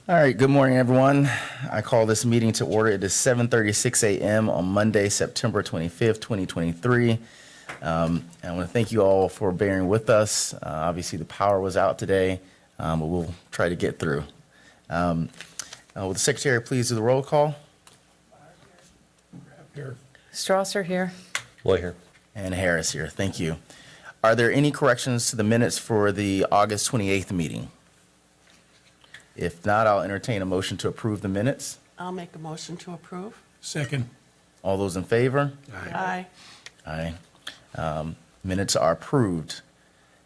All right, good morning, everyone. I call this meeting to order. It is 7:36 a.m. on Monday, September 25th, 2023. And I want to thank you all for bearing with us. Obviously, the power was out today, but we'll try to get through. Will the secretary please do the roll call? Here. Strasser here. Loy here. And Harris here. Thank you. Are there any corrections to the minutes for the August 28th meeting? If not, I'll entertain a motion to approve the minutes. I'll make a motion to approve. Second. All those in favor? Aye. Aye. Minutes are approved.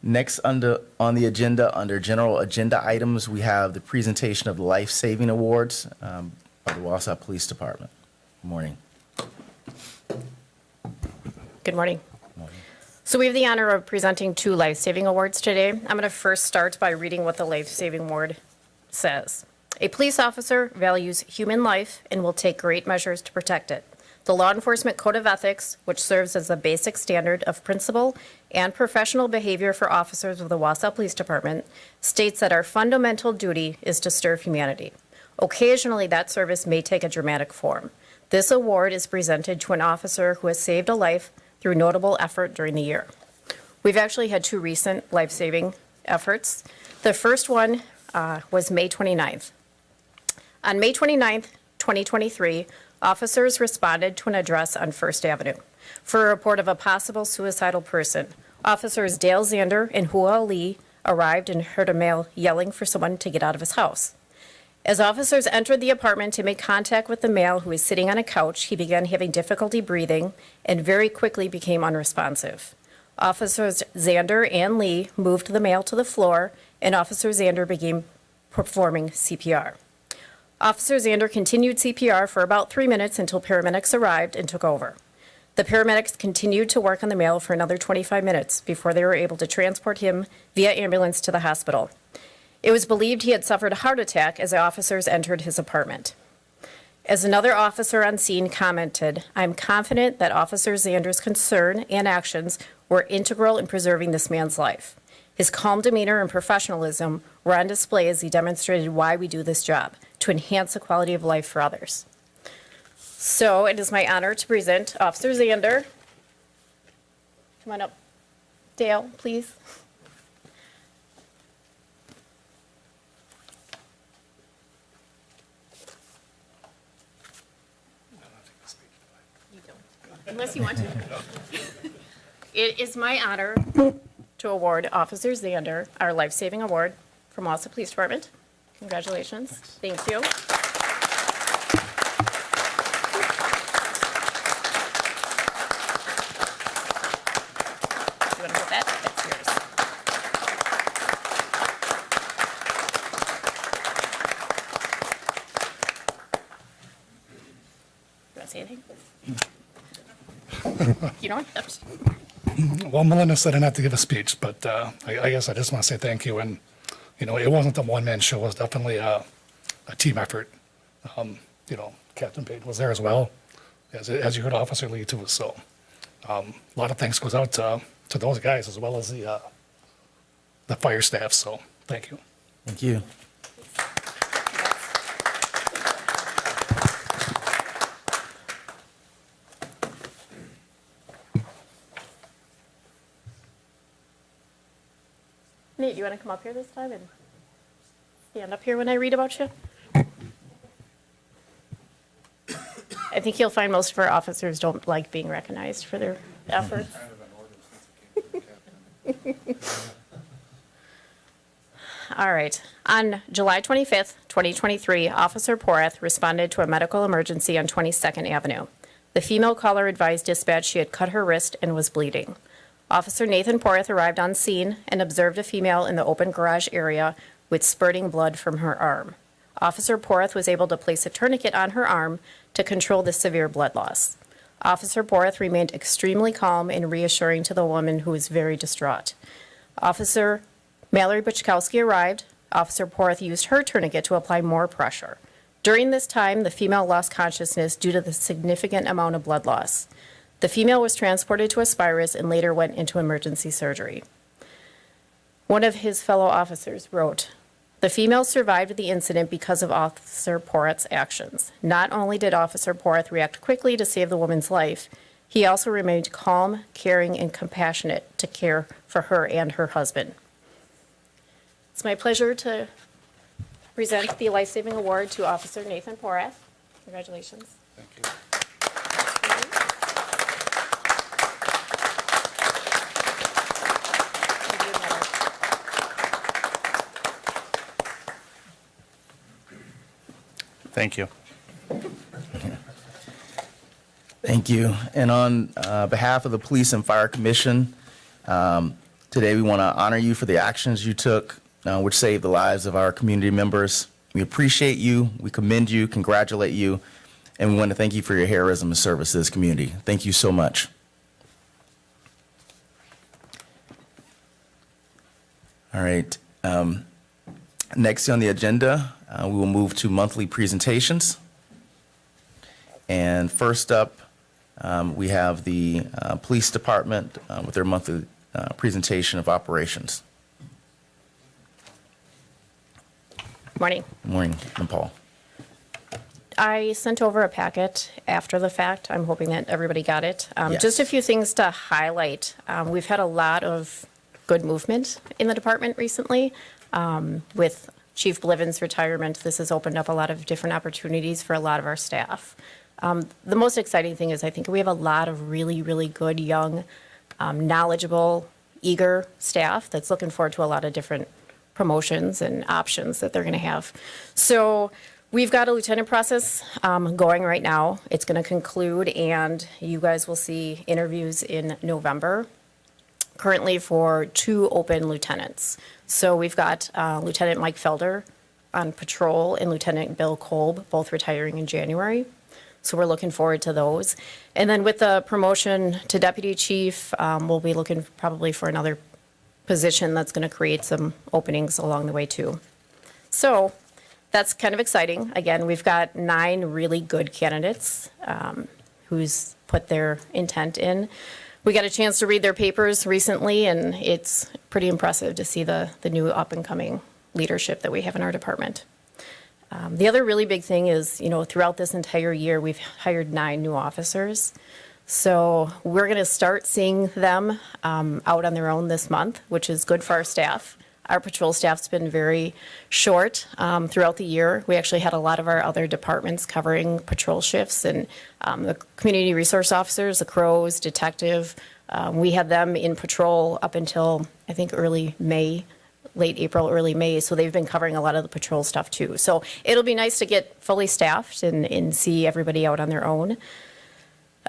Next, on the agenda, under general agenda items, we have the presentation of life-saving awards by the Wausau Police Department. Good morning. Good morning. So we have the honor of presenting 2 life-saving awards today. I'm going to first start by reading what the life-saving award says. A police officer values human life and will take great measures to protect it. The Law Enforcement Code of Ethics, which serves as the basic standard of principle and professional behavior for officers of the Wausau Police Department, states that our fundamental duty is to serve humanity. Occasionally, that service may take a dramatic form. This award is presented to an officer who has saved a life through notable effort during the year. We've actually had 2 recent life-saving efforts. The first one was May 29th. On May 29th, 2023, officers responded to an address on First Avenue for a report of a possible suicidal person. Officers Dale Zander and Hua Lee arrived and heard a male yelling for someone to get out of his house. As officers entered the apartment to make contact with the male who was sitting on a couch, he began having difficulty breathing and very quickly became unresponsive. Officers Zander and Lee moved the male to the floor, and Officer Zander began performing CPR. Officer Zander continued CPR for about 3 minutes until paramedics arrived and took over. The paramedics continued to work on the male for another 25 minutes before they were able to transport him via ambulance to the hospital. It was believed he had suffered a heart attack as the officers entered his apartment. As another officer on scene commented, "I'm confident that Officer Zander's concern and actions were integral in preserving this man's life. His calm demeanor and professionalism were on display as he demonstrated why we do this job, to enhance the quality of life for others." So it is my honor to present Officer Zander. Come on up. Dale, please. You don't, unless you want to. It is my honor to award Officer Zander our life-saving award from Wausau Police Department. Congratulations. Thank you. You want to put that? That's yours. You want to say anything? You don't have to. Well, Melinda said I didn't have to give a speech, but I guess I just want to say thank you. And, you know, it wasn't a one-man show. It was definitely a team effort. You know, Captain Payton was there as well, as you heard Officer Lee too. So a lot of thanks goes out to those guys as well as the fire staff. So thank you. Thank you. Nate, do you want to come up here this time and stand up here when I read about you? I think you'll find most of our officers don't like being recognized for their efforts. All right. On July 25th, 2023, Officer Porath responded to a medical emergency on 22nd Avenue. The female caller advised dispatch she had cut her wrist and was bleeding. Officer Nathan Porath arrived on scene and observed a female in the open garage area with spurting blood from her arm. Officer Porath was able to place a tourniquet on her arm to control the severe blood loss. Officer Porath remained extremely calm and reassuring to the woman who was very distraught. Officer Mallory Buchkowski arrived. Officer Porath used her tourniquet to apply more pressure. During this time, the female lost consciousness due to the significant amount of blood loss. The female was transported to Aspirus and later went into emergency surgery. One of his fellow officers wrote, The female survived the incident because of Officer Porath's actions. Not only did Officer Porath react quickly to save the woman's life, he also remained calm, caring, and compassionate to care for her and her husband. It's my pleasure to present the Life Saving Award to Officer Nathan Porath. Congratulations. Thank you. Thank you. Thank you. And on behalf of the Police and Fire Commission, today we want to honor you for the actions you took, which saved the lives of our community members. We appreciate you, we commend you, congratulate you, and we want to thank you for your heroism and service to this community. Thank you so much. All right. Next on the agenda, we will move to monthly presentations. And first up, we have the Police Department with their monthly presentation of operations. Morning. Good morning, Paul. I sent over a packet after the fact. I'm hoping that everybody got it. Yes. Just a few things to highlight. We've had a lot of good movement in the department recently. With Chief Bliven's retirement, this has opened up a lot of different opportunities for a lot of our staff. The most exciting thing is I think we have a lot of really, really good, young, knowledgeable, eager staff that's looking forward to a lot of different promotions and options that they're going to have. So we've got a lieutenant process going right now. It's going to conclude, and you guys will see interviews in November, currently for 2 open lieutenants. So we've got Lieutenant Mike Felder on patrol and Lieutenant Bill Kolb, both retiring in January. So we're looking forward to those. And then with the promotion to deputy chief, we'll be looking probably for another position that's going to create some openings along the way too. So that's kind of exciting. Again, we've got 9 really good candidates who's put their intent in. We got a chance to read their papers recently, and it's pretty impressive to see the new up-and-coming leadership that we have in our department. The other really big thing is, throughout this entire year, we've hired 9 new officers. So we're going to start seeing them out on their own this month, which is good for our staff. Our patrol staff's been very short throughout the year. We actually had a lot of our other departments covering patrol shifts, and the community resource officers, the CROs, detective, we had them in patrol up until, I think, early May, late April, early May. So they've been covering a lot of the patrol stuff too. So it'll be nice to get fully staffed and see everybody out on their own.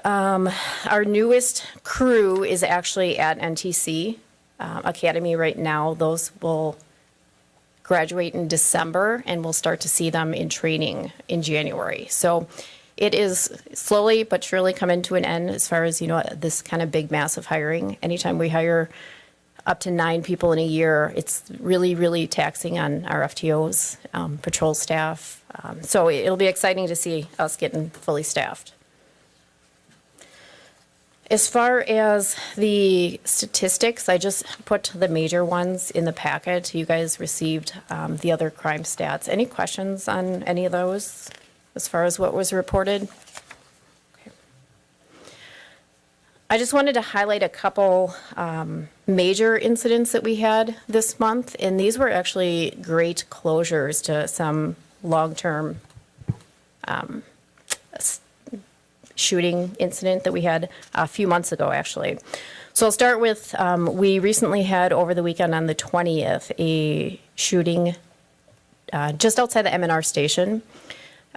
Our newest crew is actually at NTC Academy right now. Those will graduate in December, and we'll start to see them in training in January. So it is slowly but surely coming to an end as far as, this kind of big, massive hiring. Anytime we hire up to 9 people in a year, it's really, really taxing on our FTOs, patrol staff. So it'll be exciting to see us getting fully staffed. As far as the statistics, I just put the major ones in the packet. You guys received the other crime stats. Any questions on any of those as far as what was reported? Okay. I just wanted to highlight a couple major incidents that we had this month, and these were actually great closures to some long-term shooting incident that we had a few months ago, actually. So I'll start with, we recently had over the weekend on the 20th, a shooting just outside the M&R station.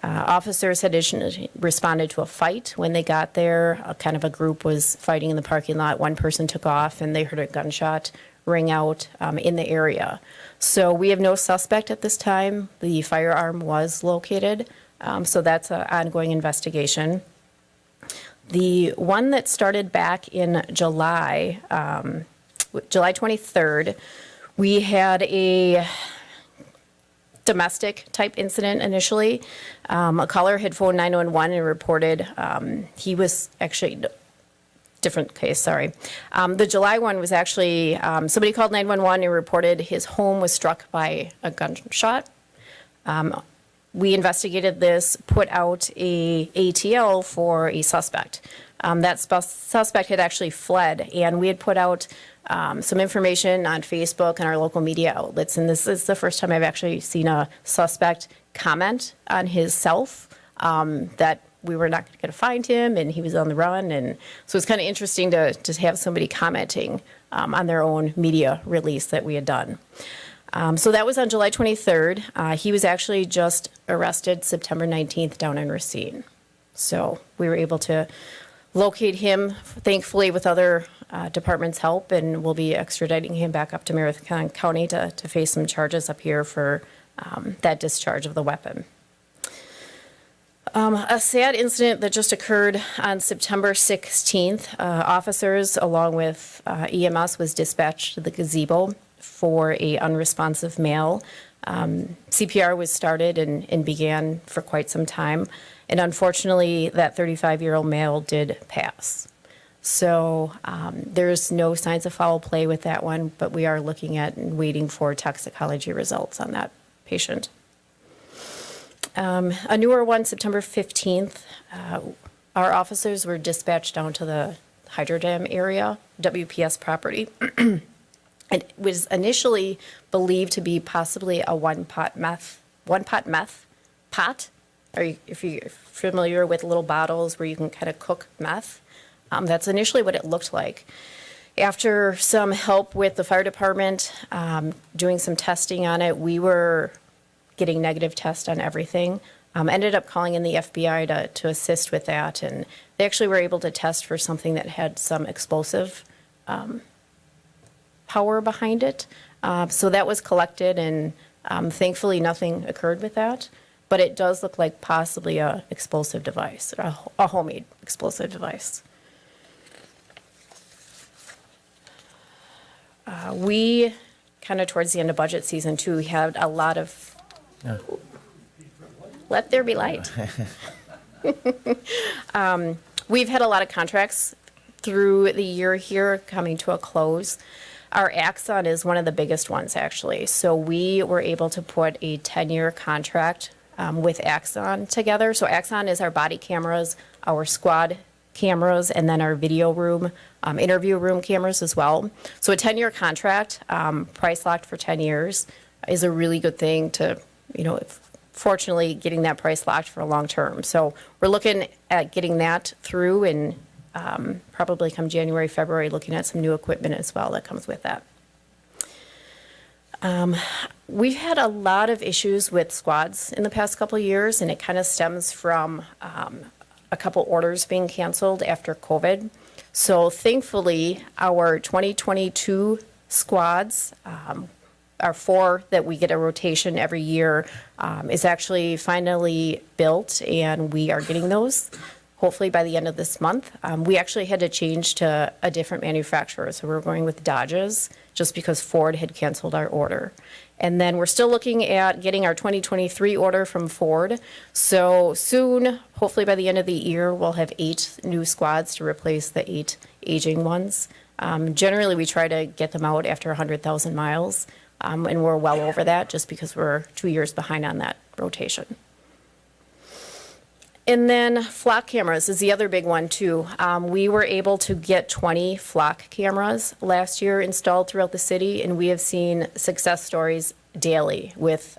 Officers had responded to a fight. When they got there, a group was fighting in the parking lot. One person took off, and they heard a gunshot ring out in the area. So we have no suspect at this time. The firearm was located, so that's an ongoing investigation. The one that started back in July, July 23rd, we had a domestic type incident initially. A caller had phoned 911 and reported he was actually different case, sorry. The July one was actually, somebody called 911 and reported his home was struck by a gunshot. We investigated this, put out a ATL for a suspect. That suspect had actually fled, and we had put out some information on Facebook and our local media outlets. And this is the first time I've actually seen a suspect comment on his self, that we were not going to find him and he was on the run. And so it's kind of interesting to have somebody commenting on their own media release that we had done. So that was on July 23rd. He was actually just arrested September 19th down in Racine. So we were able to locate him, thankfully, with other departments' help, and we'll be extraditing him back up to Marathon County to face some charges up here for that discharge of the weapon. A sad incident that just occurred on September 16th. Officers, along with EMS, was dispatched to the gazebo for a unresponsive male. CPR was started and began for quite some time. And unfortunately, that 35-year-old male did pass. So there's no signs of foul play with that one, but we are looking at and waiting for toxicology results on that patient. A newer one, September 15th, our officers were dispatched down to the Hydro Dam area, WPS property. It was initially believed to be possibly a one-pot meth pot. If you're familiar with little bottles where you can kind of cook meth, that's initially what it looked like. After some help with the fire department, doing some testing on it, we were getting negative tests on everything. Ended up calling in the FBI to assist with that, and they actually were able to test for something that had some explosive power behind it. So that was collected, and thankfully nothing occurred with that. But it does look like possibly a explosive device, a homemade explosive device. We kind of towards the end of budget season too, we had a lot of. Let there be light. We've had a lot of contracts through the year here coming to a close. Our Axon is one of the biggest ones, actually. So we were able to put a 10-year contract with Axon together. So Axon is our body cameras, our squad cameras, and then our video room, interview room cameras as well. So a 10-year contract, price locked for 10 years, is a really good thing to, fortunately getting that price locked for a long term. So we're looking at getting that through, and probably come January, February, looking at some new equipment as well that comes with that. We've had a lot of issues with squads in the past couple of years, and it kind of stems from a couple orders being canceled after COVID. So thankfully, our 2022 squads, our 4 that we get a rotation every year, is actually finally built, and we are getting those hopefully by the end of this month. We actually had to change to a different manufacturer, so we're going with Dodges just because Ford had canceled our order. And then we're still looking at getting our 2023 order from Ford. So soon, hopefully by the end of the year, we'll have 8 new squads to replace the 8 aging ones. Generally, we try to get them out after 100,000 miles, and we're well over that just because we're 2 years behind on that rotation. And then flock cameras is the other big one too. We were able to get 20 flock cameras last year installed throughout the city, and we have seen success stories daily with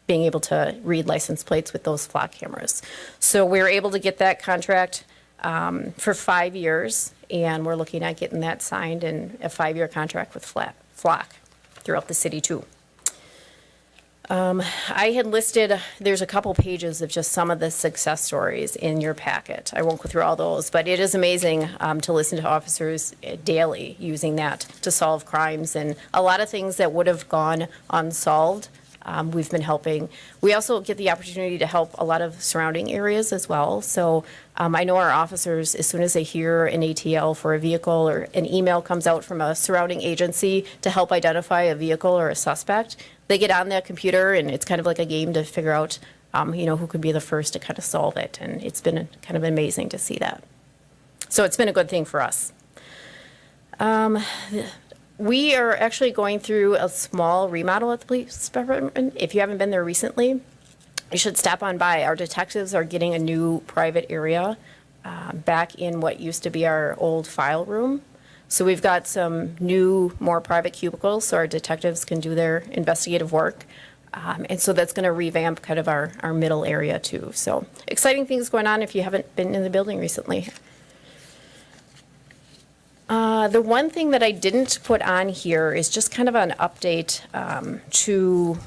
being able to read license plates with those flock cameras. So we were able to get that contract for 5 years, and we're looking at getting that signed and a 5-year contract with flock throughout the city too. I had listed, there's a couple pages of just some of the success stories in your packet. I won't go through all those, but it is amazing to listen to officers daily using that to solve crimes, and a lot of things that would have gone unsolved, we've been helping. We also get the opportunity to help a lot of surrounding areas as well. So I know our officers, as soon as they hear an ATL for a vehicle or an email comes out from a surrounding agency to help identify a vehicle or a suspect, they get on that computer, and it's kind of like a game to figure out, who could be the first to kind of solve it. And it's been kind of amazing to see that. So it's been a good thing for us. We are actually going through a small remodel at the police department. If you haven't been there recently, you should stop on by. Our detectives are getting a new private area back in what used to be our old file room. So we've got some new, more private cubicles so our detectives can do their investigative work. And so that's going to revamp kind of our middle area too. So exciting things going on if you haven't been in the building recently. The one thing that I didn't put on here is just kind of an update to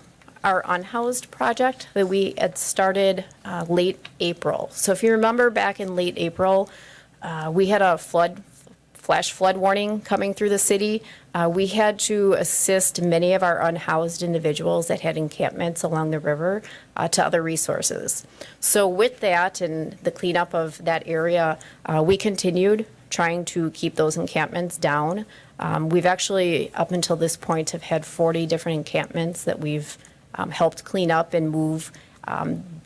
our unhoused project that we had started late April. So if you remember back in late April, we had a flash flood warning coming through the city. We had to assist many of our unhoused individuals that had encampments along the river to other resources. So with that and the cleanup of that area, we continued trying to keep those encampments down. We've actually, up until this point, have had 40 different encampments that we've helped clean up and move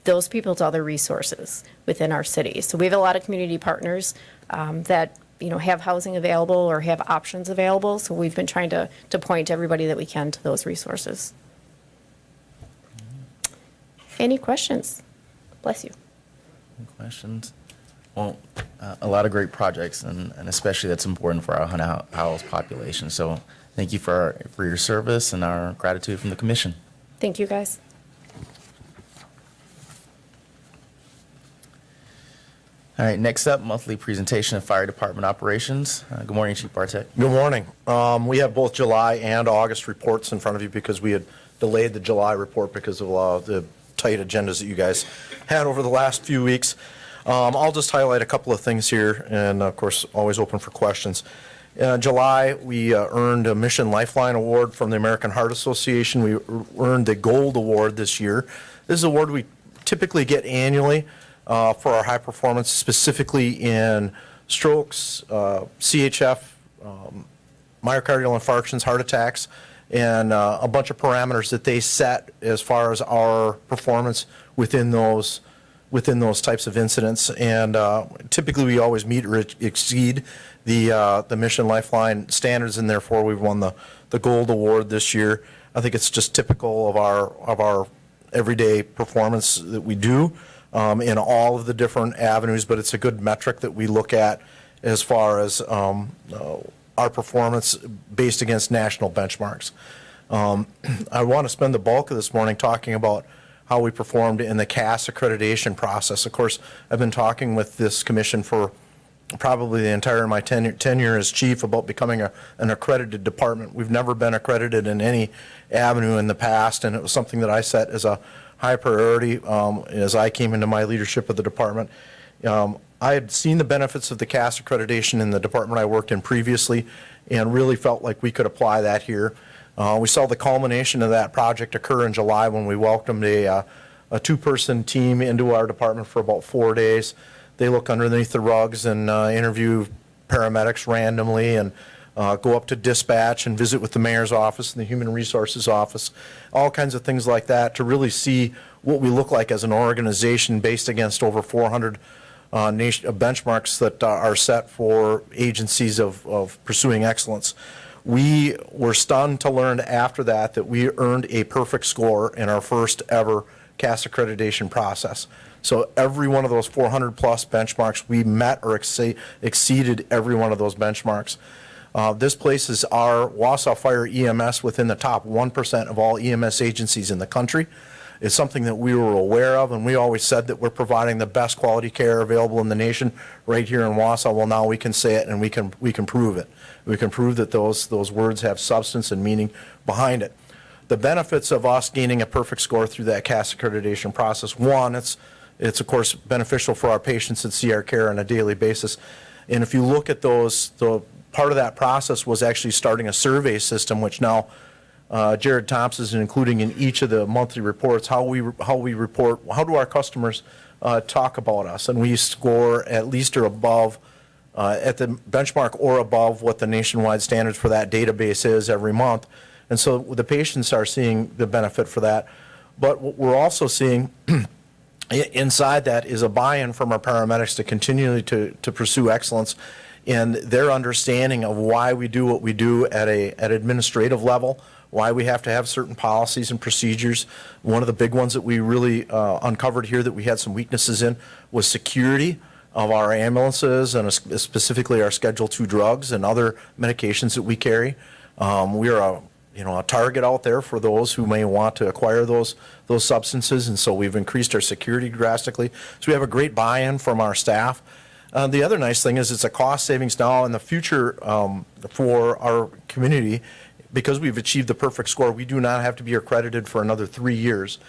those people to other resources within our city. So we have a lot of community partners that have housing available or have options available. So we've been trying to point everybody that we can to those resources. Any questions? Bless you. Any questions? Well, a lot of great projects, and especially that's important for our unhoused population. So thank you for your service and our gratitude from the commission. Thank you, guys. All right, next up, monthly presentation of fire department operations. Good morning, Chief Bartek. Good morning. We have both July and August reports in front of you because we had delayed the July report because of the tight agendas that you guys had over the last few weeks. I'll just highlight a couple of things here, and of course, always open for questions. In July, we earned a Mission Lifeline Award from the American Heart Association. We earned the Gold Award this year. This is an award we typically get annually for our high performance, specifically in strokes, CHF, myocardial infarctions, heart attacks, and a bunch of parameters that they set as far as our performance within those types of incidents. And typically we always meet or exceed the Mission Lifeline standards, and therefore we've won the Gold Award this year. I think it's just typical of our everyday performance that we do in all of the different avenues, but it's a good metric that we look at as far as our performance based against national benchmarks. I want to spend the bulk of this morning talking about how we performed in the CAS accreditation process. Of course, I've been talking with this commission for probably the entire my tenure as chief about becoming an accredited department. We've never been accredited in any avenue in the past, and it was something that I set as a high priority as I came into my leadership of the department. I had seen the benefits of the CAS accreditation in the department I worked in previously and really felt like we could apply that here. We saw the culmination of that project occur in July when we welcomed a two-person team into our department for about 4 days. They look underneath the rugs and interview paramedics randomly and go up to dispatch and visit with the mayor's office and the human resources office, all kinds of things like that to really see what we look like as an organization based against over 400 benchmarks that are set for agencies of pursuing excellence. We were stunned to learn after that we earned a perfect score in our first ever CAS accreditation process. So every one of those 400 plus benchmarks, we met or exceeded every one of those benchmarks. This places our Wausau Fire EMS within the top 1% of all EMS agencies in the country. It's something that we were aware of, and we always said that we're providing the best quality care available in the nation right here in Wausau. Well, now we can say it, and we can prove it. We can prove that those words have substance and meaning behind it. The benefits of us gaining a perfect score through that CAS accreditation process: one, it's of course beneficial for our patients that see our care on a daily basis. And if you look at those, the part of that process was actually starting a survey system, which now Jared Thompson is including in each of the monthly reports, how we report, how do our customers talk about us, and we score at least or above at the benchmark or above what the nationwide standards for that database is every month. And so the patients are seeing the benefit for that. But what we're also seeing Inside that is a buy-in from our paramedics to continually to pursue excellence in their understanding of why we do what we do at an administrative level, why we have to have certain policies and procedures. One of the big ones that we really uncovered here that we had some weaknesses in was security of our ambulances and specifically our Schedule II drugs and other medications that we carry. We are a target out there for those who may want to acquire those substances, and so we've increased our security drastically. So we have a great buy-in from our staff. The other nice thing is it's a cost savings now in the future for our community. Because we've achieved the perfect score, we do not have to be accredited for another 3 years.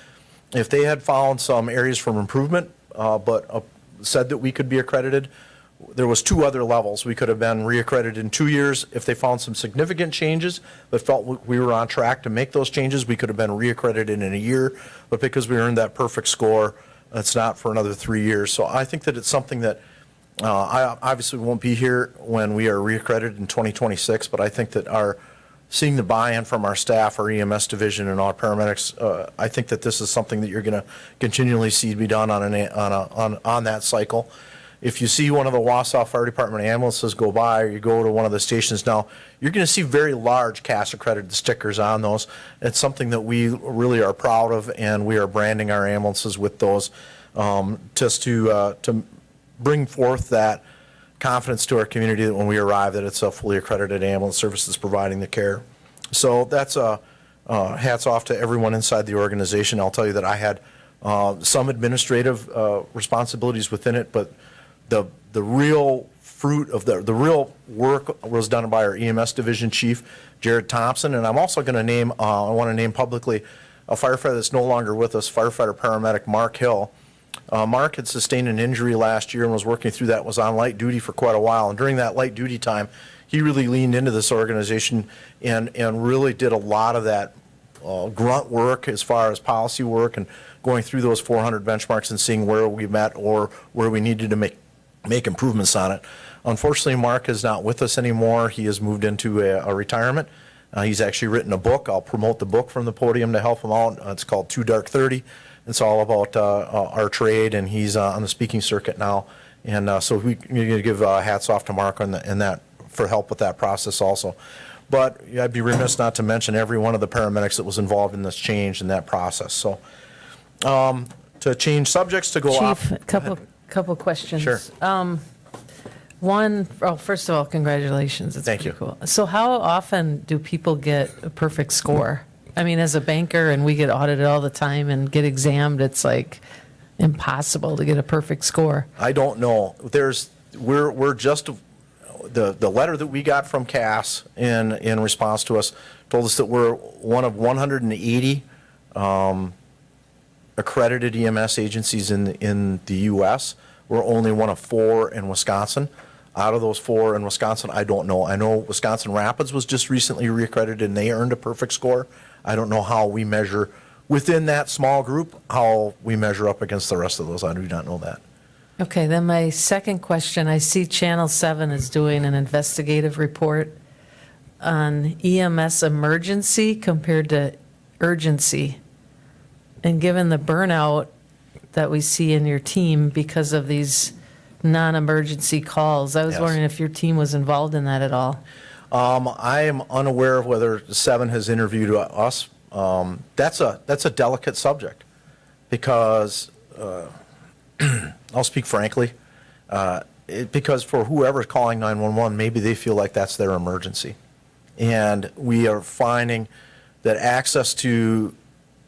If they had found some areas for improvement, but said that we could be accredited, there was 2 other levels. We could have been reaccredited in 2 years. If they found some significant changes, but felt we were on track to make those changes, we could have been reaccredited in a year. But because we earned that perfect score, it's not for another 3 years. So I think that it's something that I obviously won't be here when we are reaccredited in 2026, but I think that seeing the buy-in from our staff, our EMS division, and our paramedics, I think that this is something that you're going to continually see be done on that cycle. If you see one of the Wausau Fire Department ambulances go by, or you go to one of the stations now, you're going to see very large CAS accredited stickers on those. It's something that we really are proud of, and we are branding our ambulances with those just to bring forth that confidence to our community that when we arrive that it's a fully accredited ambulance service that's providing the care. So that's hats off to everyone inside the organization. I'll tell you that I had some administrative responsibilities within it, but the real fruit of the real work was done by our EMS division chief, Jared Thompson. And I'm also going to name, I want to name publicly a firefighter that's no longer with us, firefighter paramedic Mark Hill. Mark had sustained an injury last year and was working through that, was on light duty for quite a while. And during that light duty time, he really leaned into this organization and really did a lot of that grunt work as far as policy work and going through those 400 benchmarks and seeing where we met or where we needed to make improvements on it. Unfortunately, Mark is not with us anymore. He has moved into a retirement. He's actually written a book. I'll promote the book from the podium to help him out. It's called Too Dark 30. It's all about our trade, and he's on the speaking circuit now. And so we're going to give hats off to Mark on that for help with that process also. But I'd be remiss not to mention every one of the paramedics that was involved in this change and that process. So to change subjects, to go off. Chief, couple questions. Sure. One, first of all, congratulations. It's Thank pretty you. cool. So how often do people get a perfect score? I mean, as a banker, and we get audited all the time and get examined, it's like impossible to get a perfect score. I don't know. We're just the letter that we got from CAS in response to us told us that we're one of 180 accredited EMS agencies in the U.S. We're only one of 4 in Wisconsin. Out of those 4 in Wisconsin, I don't know. I know Wisconsin Rapids was just recently reaccredited and they earned a perfect score. I don't know how we measure within that small group, how we measure up against the rest of those. I do not know that. Okay, then my second question, I see Channel 7 is doing an investigative report on EMS emergency compared to urgency. And given the burnout that we see in your team because of these non-emergency calls, I was Yes. wondering if your team was involved in that at all. I am unaware of whether 7 has interviewed us. That's a delicate subject because I'll speak frankly. Because for whoever's calling 911, maybe they feel like that's their emergency. And we are finding that access to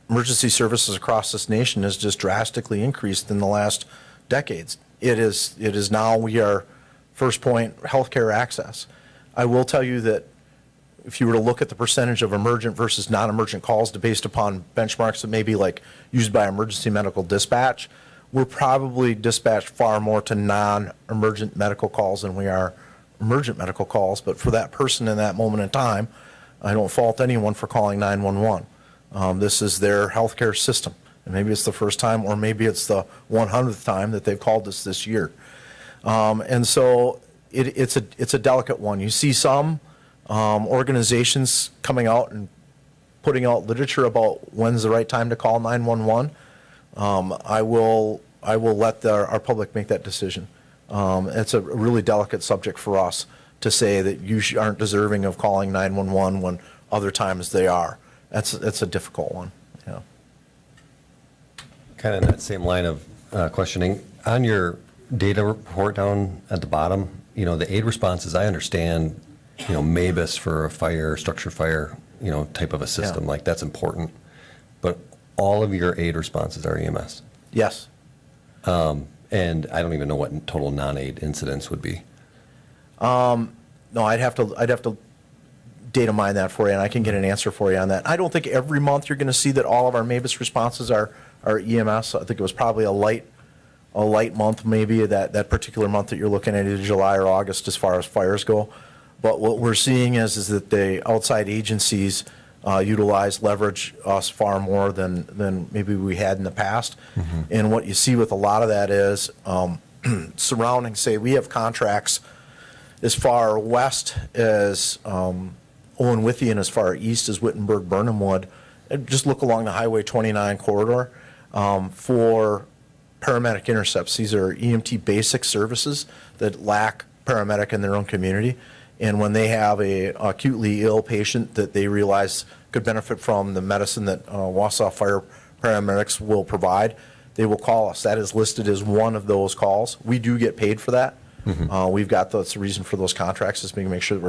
emergency services across this nation has just drastically increased in the last decades. It is now we are first point healthcare access. I will tell you that if you were to look at the percentage of emergent versus non-emergent calls based upon benchmarks that may be like used by emergency medical dispatch, we're probably dispatched far more to non-emergent medical calls than we are emergent medical calls. But for that person in that moment in time, I don't fault anyone for calling 911. This is their healthcare system. And maybe it's the first time, or maybe it's the 100th time that they've called us this year. And so it's a delicate one. You see some organizations coming out and putting out literature about when's the right time to call 911. I will let our public make that decision. It's a really delicate subject for us to say that you aren't deserving of calling 911 when other times they are. It's a difficult one, yeah. Kind of in that same line of questioning, on your data report down at the bottom, the aid responses, I understand, MABUS for a fire, structure fire, type of a system, Yeah. like that's important. But all of your aid responses are EMS. Yes. And I don't even know what total non-aid incidents would be. No, I'd have to data mine that for you, and I can get an answer for you on that. I don't think every month you're going to see that all of our MABUS responses are EMS. I think it was probably a light month, maybe that particular month that you're looking at, either July or August, as far as fires go. But what we're seeing is that the outside agencies leverage us far more than maybe we had in the past. And what you see with a lot of that is surrounding, say, we have contracts as far west as Owen-Withy and as far east as Wittenberg-Burnhamwood. Just look along the Highway 29 corridor for paramedic intercepts. These are EMT basic services that lack paramedic in their own community. And when they have a acutely ill patient that they realize could benefit from the medicine that Wausau Fire paramedics will provide, they will call us. That is listed as one of those calls. We do get paid for that. We've got that's the reason for those contracts, is to make sure that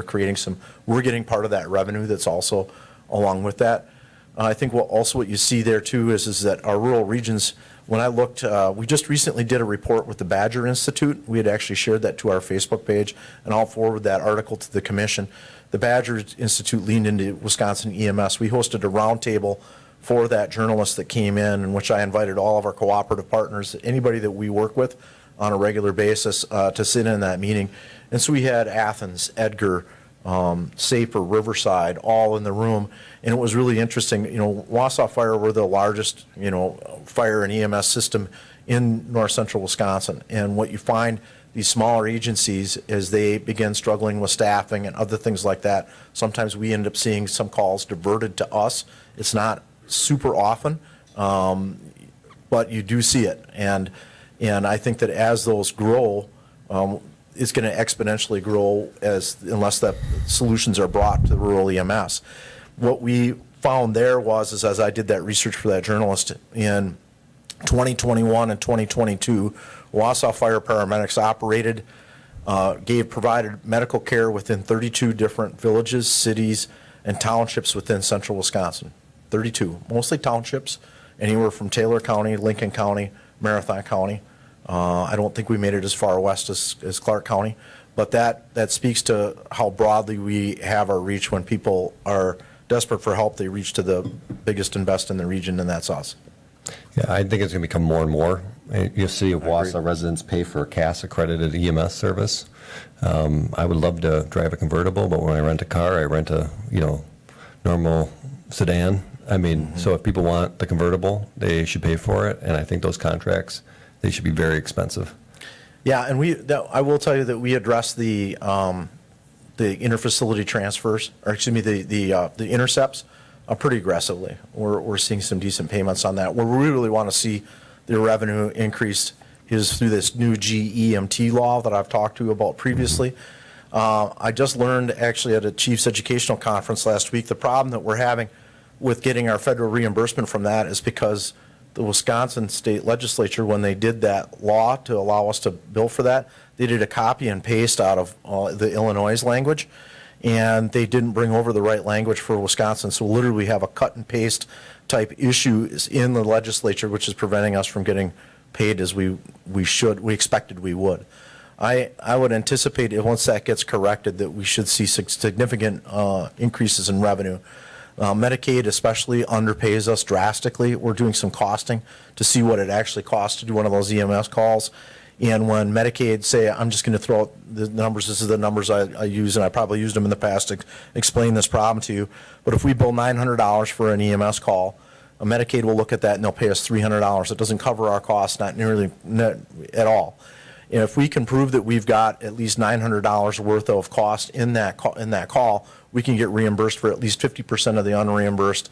we're getting part of that revenue that's also along with that. I think what you see there too is that our rural regions, when I looked, we just recently did a report with the Badger Institute. We had actually shared that to our Facebook page, and I'll forward that article to the commission. The Badger Institute leaned into Wisconsin EMS. We hosted a roundtable for that journalist that came in which I invited all of our cooperative partners, anybody that we work with on a regular basis, to sit in that meeting. And so we had Athens, Edgar, Saper, Riverside, all in the room, and it was really interesting. Wausau Fire, we're the largest, fire and EMS system in north central Wisconsin, and what you find, these smaller agencies, as they begin struggling with staffing and other things like that, sometimes we end up seeing some calls diverted to us. It's not super often, but you do see it, and I think that as those grow, it's going to exponentially grow unless the solutions are brought to rural EMS. What we found there was as I did that research for that journalist in 2021 and 2022, Wausau Fire paramedics provided medical care within 32 different villages, cities, and townships within central Wisconsin. 32, mostly townships, anywhere from Taylor County, Lincoln County, Marathon County. I don't think we made it as far west as Clark County, but that speaks to how broadly we have our reach. When people are desperate for help, they reach to the biggest and best in the region, and that's us. Yeah, I think it's going to become more and more. You see, of Wausau residents pay for a CAS accredited EMS service. I would love to drive a convertible, but when I rent a car, I rent a normal sedan. I mean, so if people want the convertible, they should pay for it, and I think those contracts, they should be very expensive. Yeah, and I will tell you that we address the interfacility transfers, or excuse me, the intercepts, pretty aggressively. We're seeing some decent payments on that. Where we really want to see the revenue increased is through this new GEMT law that I've talked to you about previously. I just learned actually at a Chiefs Educational Conference last week, the problem that we're having with getting our federal reimbursement from that is because the Wisconsin State Legislature, when they did that law to allow us to bill for that, they did a copy and paste out of the Illinois language, and they didn't bring over the right language for Wisconsin. So literally we have a cut and paste type issue in the legislature, which is preventing us from getting paid as we expected we would. I would anticipate once that gets corrected that we should see significant increases in revenue. Medicaid especially underpays us drastically. We're doing some costing to see what it actually costs to do one of those EMS calls. And when Medicaid say, I'm just going to throw out the numbers, this is the numbers I use, and I probably used them in the past to explain this problem to you. But if we bill $900 for an EMS call, Medicaid will look at that and they'll pay us $300. It doesn't cover our costs, not at all. And if we can prove that we've got at least $900 worth of cost in that call, we can get reimbursed for at least 50% of the unreimbursed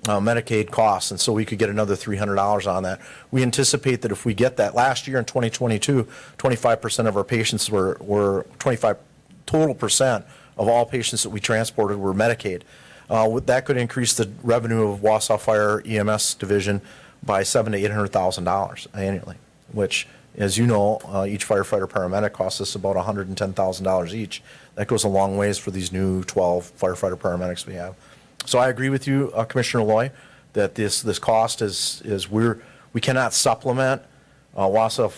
Medicaid costs, and so we could get another $300 on that. We anticipate that if we get that, last year in 2022, 25% of our patients were 25 total percent of all patients that we transported were Medicaid. That could increase the revenue of Wausau Fire EMS Division by $700,000 to $800,000 annually, which, as you know, each firefighter paramedic costs us about $110,000 each. That goes a long ways for these new 12 firefighter paramedics we have. So I agree with you, Commissioner Loy, that this cost is we cannot supplement, Wausau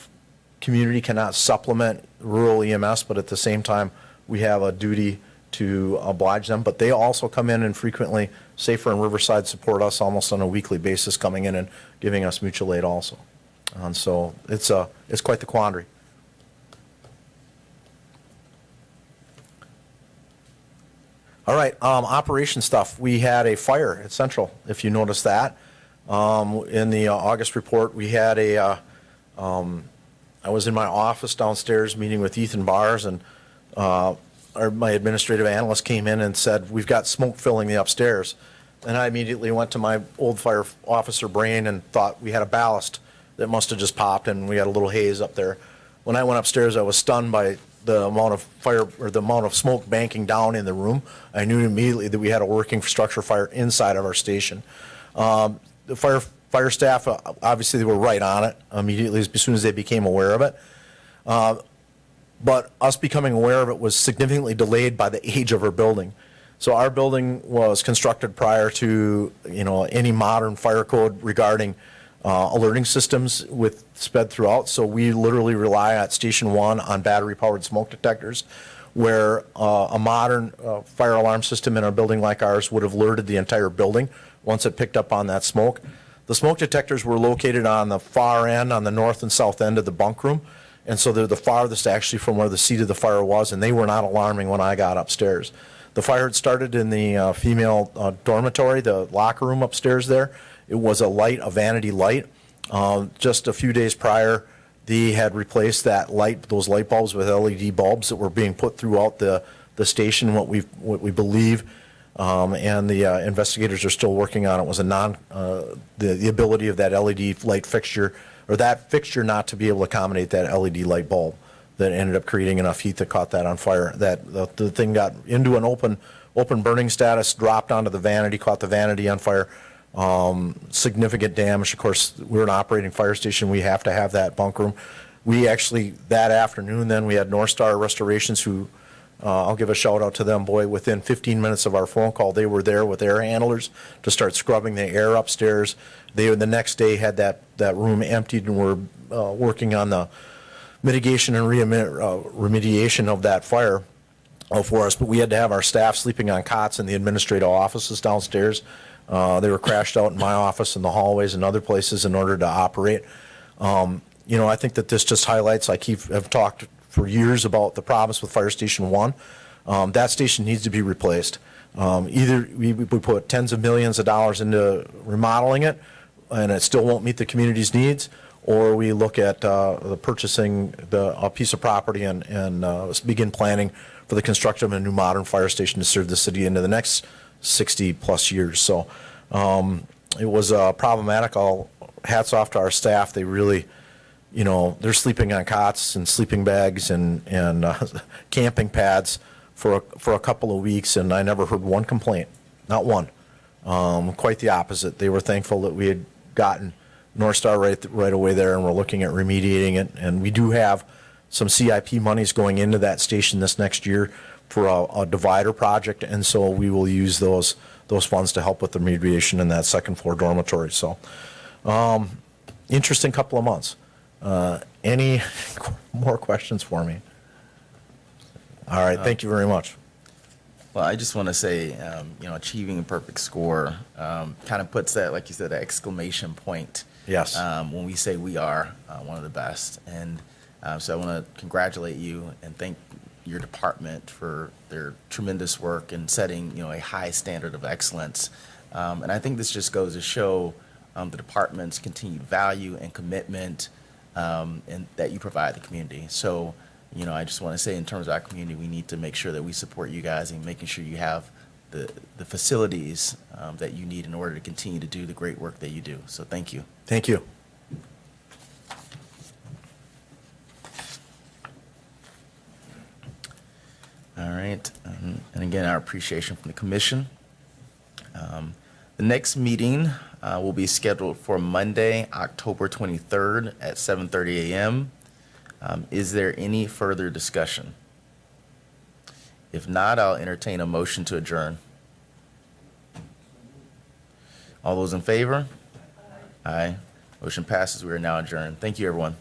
community cannot supplement rural EMS, but at the same time, we have a duty to oblige them. But they also come in and frequently, Safer and Riverside support us almost on a weekly basis, coming in and giving us mutual aid also. And so it's quite the quandary. All right, operation stuff. We had a fire at Central, if you noticed that. In the August report, we had I was in my office downstairs meeting with Ethan Bars, and my administrative analyst came in and said, we've got smoke filling the upstairs. And I immediately went to my old fire officer brain and thought we had a ballast that must have just popped, and we had a little haze up there. When I went upstairs, I was stunned by the amount of fire, or the amount of smoke banking down in the room. I knew immediately that we had a working structure fire inside of our station. The fire staff, obviously they were right on it immediately as soon as they became aware of it. But us becoming aware of it was significantly delayed by the age of our building. So our building was constructed prior to, any modern fire code regarding alerting systems with sped throughout. So we literally rely at Station 1 on battery-powered smoke detectors, where a modern fire alarm system in a building like ours would have alerted the entire building once it picked up on that smoke. The smoke detectors were located on the far end, on the north and south end of the bunk room, and so they're the farthest actually from where the seat of the fire was, and they were not alarming when I got upstairs. The fire had started in the female dormitory, the locker room upstairs there. It was a vanity light. Just a few days prior, they had replaced those light bulbs with LED bulbs that were being put throughout the station. What we believe, and the investigators are still working on it, was the ability of that LED light fixture, or that fixture, not to be able to accommodate that LED light bulb, that ended up creating enough heat that caught that on fire. That the thing got into an open burning status, dropped onto the vanity, caught the vanity on fire. Significant damage. Of course, we're an operating fire station. We have to have that bunk room. We actually, that afternoon, then we had North Star Restorations, who I'll give a shout out to them. Boy, within 15 minutes of our phone call, they were there with air handlers to start scrubbing the air upstairs. They, the next day, had that room emptied and were working on the mitigation and remediation of that fire for us. But we had to have our staff sleeping on cots in the administrative offices downstairs. They were crashed out in my office, in the hallways, and other places in order to operate. I think that this just highlights, have talked for years about the problems with Fire Station 1. That station needs to be replaced. Either we put tens of millions of dollars into remodeling it, and it still won't meet the community's needs, or we look at purchasing a piece of property and begin planning for the construction of a new modern fire station to serve the city into the next 60 plus years. So it was problematic. Hats off to our staff. They really, they're sleeping on cots and sleeping bags and camping pads for a couple of weeks, and I never heard one complaint, not one. Quite the opposite. They were thankful that we had gotten North Star right away there, and we're looking at remediating it. And we do have some CIP monies going into that station this next year for a divider project, and so we will use those funds to help with the remediation in that second floor dormitory. So, interesting couple of months. Any more questions for me? All right, thank you very much. Well, I just want to say, achieving a perfect score kind of puts that, like you said, that exclamation point. Yes. When we say we are one of the best. And so I want to congratulate you and thank your department for their tremendous work in setting, a high standard of excellence. And I think this just goes to show the department's continued value and commitment and that you provide the community. So, I just want to say, in terms of our community, we need to make sure that we support you guys and making sure you have the facilities that you need in order to continue to do the great work that you do. So thank you. Thank you. All right, and again, our appreciation from the commission. The next meeting will be scheduled for Monday, October 23rd at 7:30 a.m. Is there any further discussion? If not, I'll entertain a motion to adjourn. All those in favor? Aye. Motion passes. We are now adjourned. Thank you, everyone.